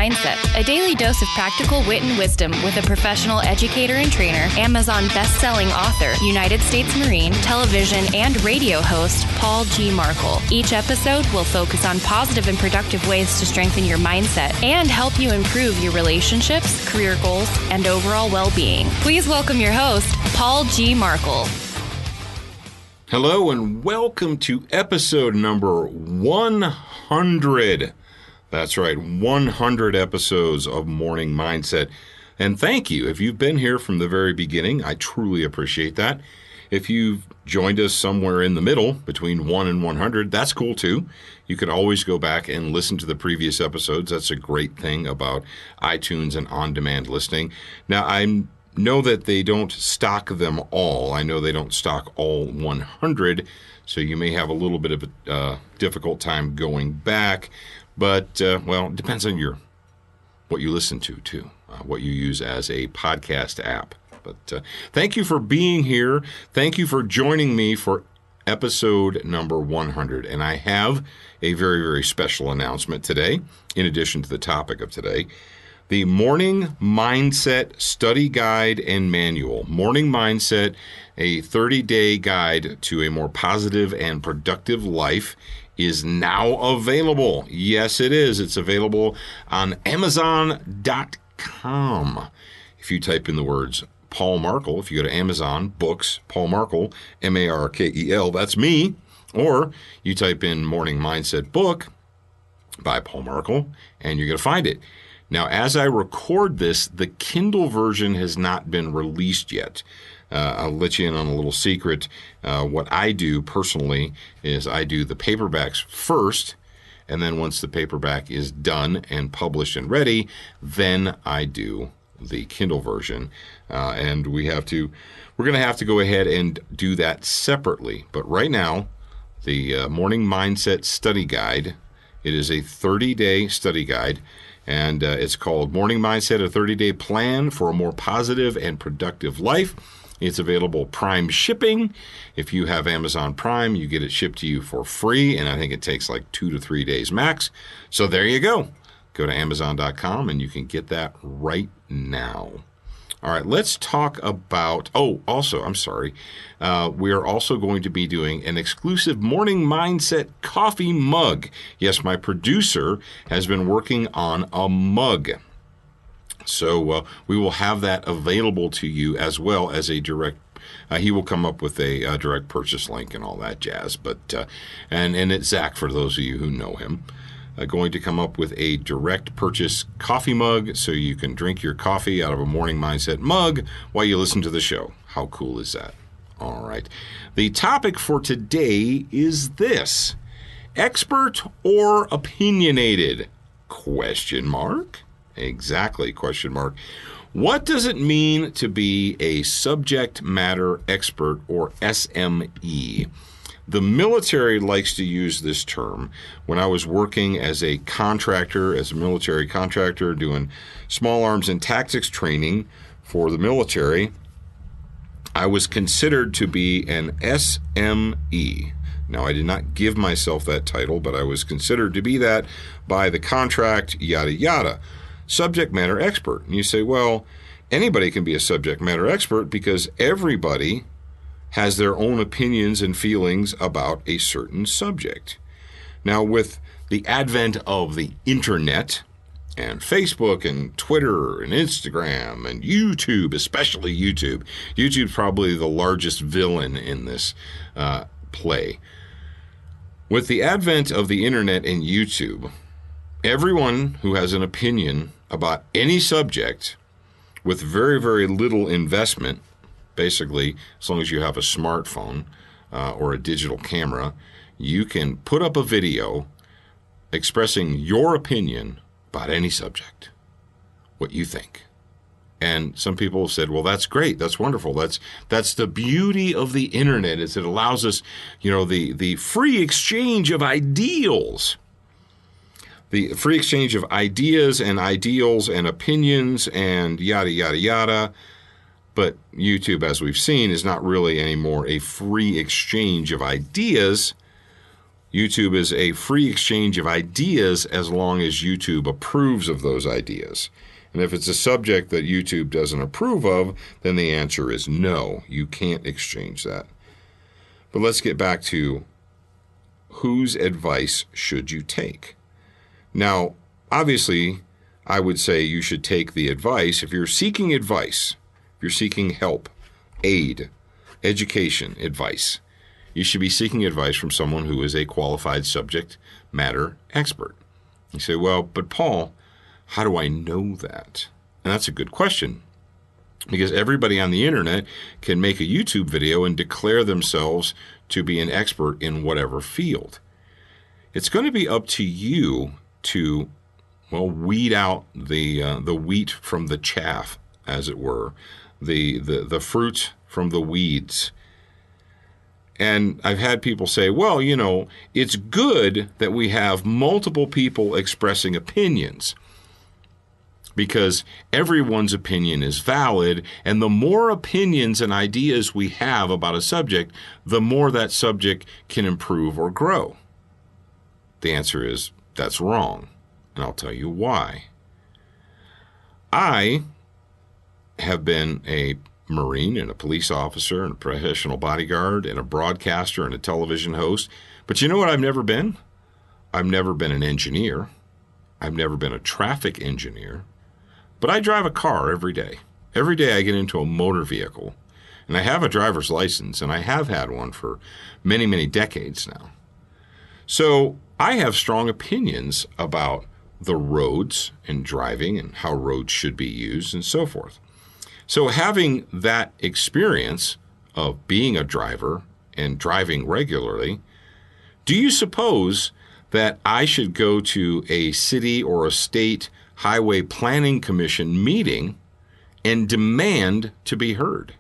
Mindset, a daily dose of practical wit and wisdom with a professional educator and trainer, Amazon best-selling author, United States Marine, television and radio host, Paul G. Markle. Each episode will focus on positive and productive ways to strengthen your mindset and help you improve your relationships, career goals, and overall well-being. Please welcome your host, Paul G. Markle. Hello and welcome to episode number 100. That's right, 100 episodes of Morning Mindset. And thank you. If you've been here from the very beginning, I truly appreciate that. If you've joined us somewhere in the middle, between 1 and 100, that's cool too. You can always go back and listen to the previous episodes. That's a great thing about iTunes and on-demand listening. Now, I know that they don't stock them all. I know they don't stock all 100, so you may have a little bit of a difficult time going back. But, well, it depends on what you listen to, too, what you use as a podcast app. But thank you for being here. Thank you for joining me for episode number 100. And I have a very, very special announcement today, in addition to the topic of today. The Morning Mindset Study Guide and Manual. Morning Mindset, a 30-day guide to a more positive and productive life, is now available. Yes, it is. It's available on Amazon.com. If you type in the words Paul Markle, if you go to Amazon, books, Paul Markle, M-A-R-K-E-L, that's me. Or you type in Morning Mindset Book by Paul Markle, and you're going to find it. Now, as I record this, the Kindle version has not been released yet. I'll let you in on a little secret. What I do personally is I do the paperbacks first, and then once the paperback is done and published and ready, then I do the Kindle version. And we're going to have to go ahead and do that separately. But right now, the Morning Mindset Study Guide, it is a 30-day study guide. And it's called Morning Mindset, a 30-day plan for a more positive and productive life. It's available Prime shipping. If you have Amazon Prime, you get it shipped to you for free, and I think it takes like 2 to 3 days max. So there you go. Go to Amazon.com, and you can get that right now. All right, let's talk about, we are also going to be doing an exclusive Morning Mindset coffee mug. Yes, my producer has been working on a mug. So we will have that available to you as well as a direct, he will come up with a direct purchase link and all that jazz. But and it's Zach, for those of you who know him. Going to come up with a direct purchase coffee mug so you can drink your coffee out of a Morning Mindset mug while you listen to the show. How cool is that? All right. The topic for today is this: expert or opinionated? Question mark. Exactly, question mark. What does it mean to be a subject matter expert, or SME? The military likes to use this term. When I was working as a contractor, as a military contractor, doing small arms and tactics training for the military, I was considered to be an SME. Now, I did not give myself that title, but I was considered to be that by the contract, yada, yada. Subject matter expert. And you say, well, anybody can be a subject matter expert because everybody has their own opinions and feelings about a certain subject. Now, with the advent of the internet and Facebook and Twitter and Instagram and YouTube, especially YouTube, YouTube's probably the largest villain in this play. With the advent of the internet and YouTube, everyone who has an opinion about any subject with very, very little investment, basically, as long as you have a smartphone or a digital camera, you can put up a video expressing your opinion about any subject, what you think. And some people have said, well, that's great. That's wonderful. That's the beauty of the internet, is it allows us, the free exchange of ideals. The free exchange of ideas and ideals and opinions and yada, yada, yada. But YouTube, as we've seen, is not really anymore a free exchange of ideas. YouTube is a free exchange of ideas as long as YouTube approves of those ideas. And if it's a subject that YouTube doesn't approve of, then the answer is no. You can't exchange that. But let's get back to whose advice should you take? Now, obviously, I would say you should take the advice. If you're seeking advice, if you're seeking help, aid, education, advice, you should be seeking advice from someone who is a qualified subject matter expert. You say, well, but Paul, how do I know that? And that's a good question, because everybody on the internet can make a YouTube video and declare themselves to be an expert in whatever field. It's going to be up to you to, well, weed out the wheat from the chaff, as it were, the fruit from the weeds. And I've had people say, well, you know, it's good that we have multiple people expressing opinions because everyone's opinion is valid, and the more opinions and ideas we have about a subject, the more that subject can improve or grow. The answer is that's wrong, and I'll tell you why. I have been a Marine and a police officer and a professional bodyguard and a broadcaster and a television host. But you know what I've never been? I've never been an engineer. I've never been a traffic engineer. But I drive a car every day. Every day I get into a motor vehicle. And I have a driver's license, and I have had one for many, many decades now. So I have strong opinions about the roads and driving and how roads should be used and so forth. So having that experience of being a driver and driving regularly, do you suppose that I should go to a city or a state highway planning commission meeting and demand to be heard?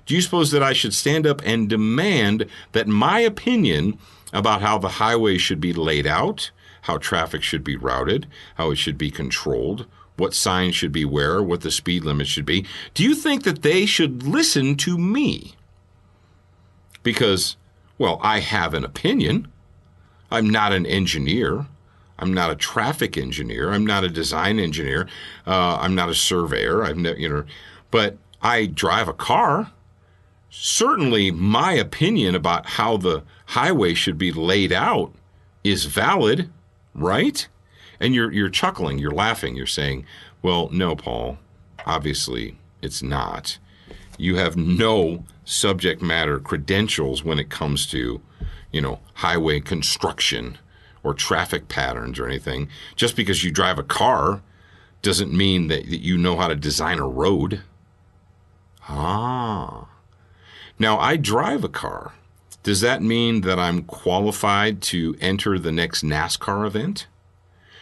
Do you suppose that I should stand up and demand that my opinion about how the highway should be laid out, how traffic should be routed, how it should be controlled, what signs should be where, what the speed limit should be? Do you think that they should listen to me? Because, well, I have an opinion. I'm not an engineer. I'm not a traffic engineer. I'm not a design engineer. I'm not a surveyor. But I drive a car. Certainly, my opinion about how the highway should be laid out is valid, right? And you're chuckling, you're laughing, you're saying, well, no, Paul, obviously it's not. You have no subject matter credentials when it comes to, highway construction or traffic patterns or anything. Just because you drive a car doesn't mean that you know how to design a road. Now, I drive a car. Does that mean that I'm qualified to enter the next NASCAR event?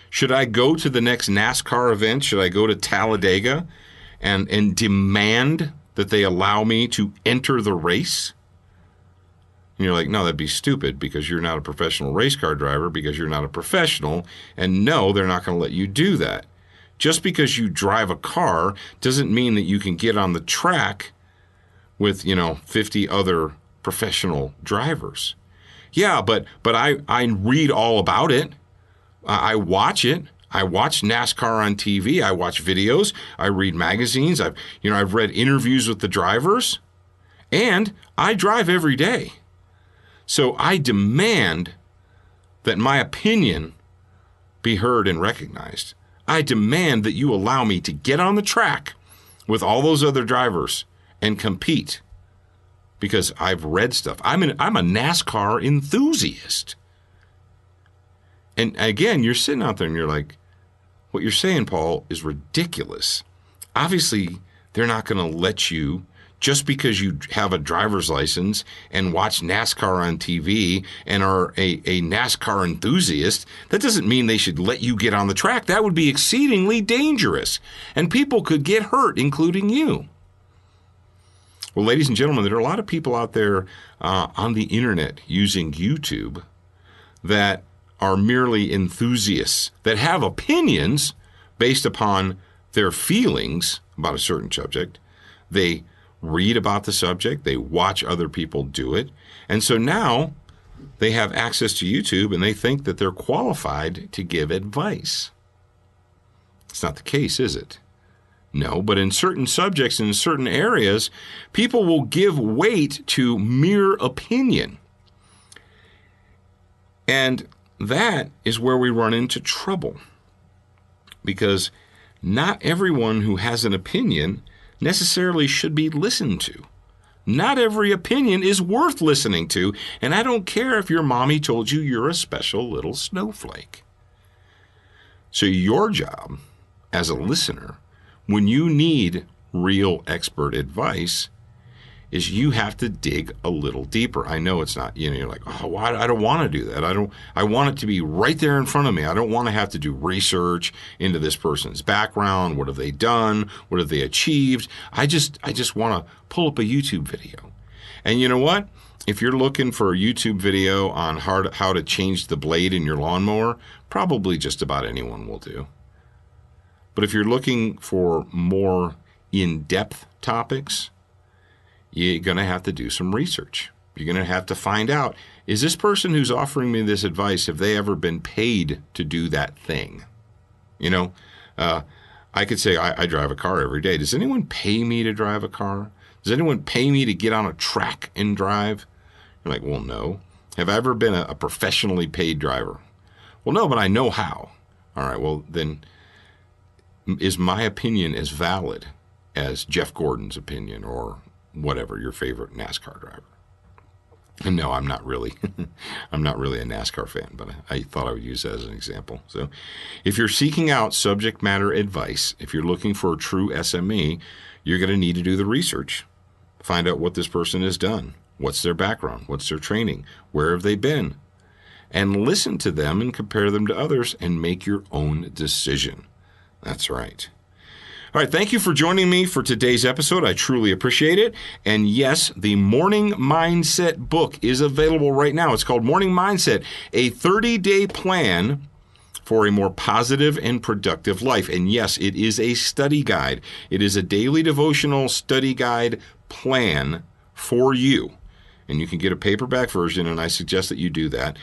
Should I go to the next NASCAR event? Should I go to Talladega and demand that they allow me to enter the race? And you're like, no, that'd be stupid because you're not a professional race car driver, because you're not a professional, and no, they're not going to let you do that. Just because you drive a car doesn't mean that you can get on the track with, 50 other professional drivers. Yeah, but I read all about it. I watch it. I watch NASCAR on TV. I watch videos. I read magazines. I've read interviews with the drivers, and I drive every day. So I demand that my opinion be heard and recognized. I demand that you allow me to get on the track with all those other drivers and compete because I've read stuff. I'm a NASCAR enthusiast. And again, you're sitting out there and you're like, what you're saying, Paul, is ridiculous. Obviously, they're not going to let you, just because you have a driver's license and watch NASCAR on TV and are a NASCAR enthusiast, that doesn't mean they should let you get on the track. That would be exceedingly dangerous, and people could get hurt, including you. Well, ladies and gentlemen, there are a lot of people out there on the internet using YouTube that are merely enthusiasts, that have opinions based upon their feelings about a certain subject. They read about the subject. They watch other people do it. And so now they have access to YouTube and they think that they're qualified to give advice. It's not the case, is it? No, but in certain subjects, in certain areas, people will give weight to mere opinion. And that is where we run into trouble. Because not everyone who has an opinion necessarily should be listened to. Not every opinion is worth listening to, and I don't care if your mommy told you you're a special little snowflake. So your job as a listener, when you need real expert advice, is you have to dig a little deeper. I know it's not, you're like, oh, I don't want to do that. I want it to be right there in front of me. I don't want to have to do research into this person's background. What have they done? What have they achieved? I just want to pull up a YouTube video. And you know what? If you're looking for a YouTube video on how to change the blade in your lawnmower, probably just about anyone will do. But if you're looking for more in-depth topics, you're going to have to do some research. You're going to have to find out, is this person who's offering me this advice, have they ever been paid to do that thing? I could say I drive a car every day. Does anyone pay me to drive a car? Does anyone pay me to get on a track and drive? You're like, well, no. Have I ever been a professionally paid driver? Well, no, but I know how. All right, well, then is my opinion as valid as Jeff Gordon's opinion or whatever, your favorite NASCAR driver? And no, I'm not really a NASCAR fan, but I thought I would use that as an example. So if you're seeking out subject matter advice, if you're looking for a true SME, you're going to need to do the research. Find out what this person has done. What's their background? What's their training? Where have they been? And listen to them and compare them to others and make your own decision. That's right. All right, thank you for joining me for today's episode. I truly appreciate it. And yes, the Morning Mindset book is available right now. It's called Morning Mindset, a 30-day plan for a more positive and productive life. And yes, it is a study guide. It is a daily devotional study guide plan for you. And you can get a paperback version, and I suggest that you do that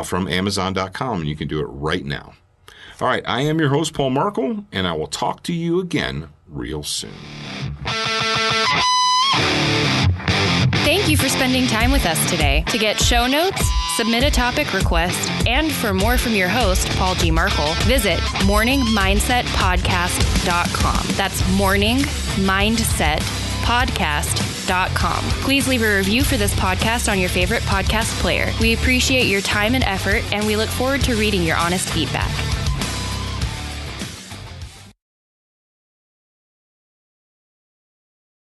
from Amazon.com, and you can do it right now. All right, I am your host, Paul Markle, and I will talk to you again real soon. Thank you for spending time with us today. To get show notes, submit a topic request, and for more from your host, Paul G. Markle, visit morningmindsetpodcast.com. That's morningmindsetpodcast.com. Please leave a review for this podcast on your favorite podcast player. We appreciate your time and effort, and we look forward to reading your honest feedback.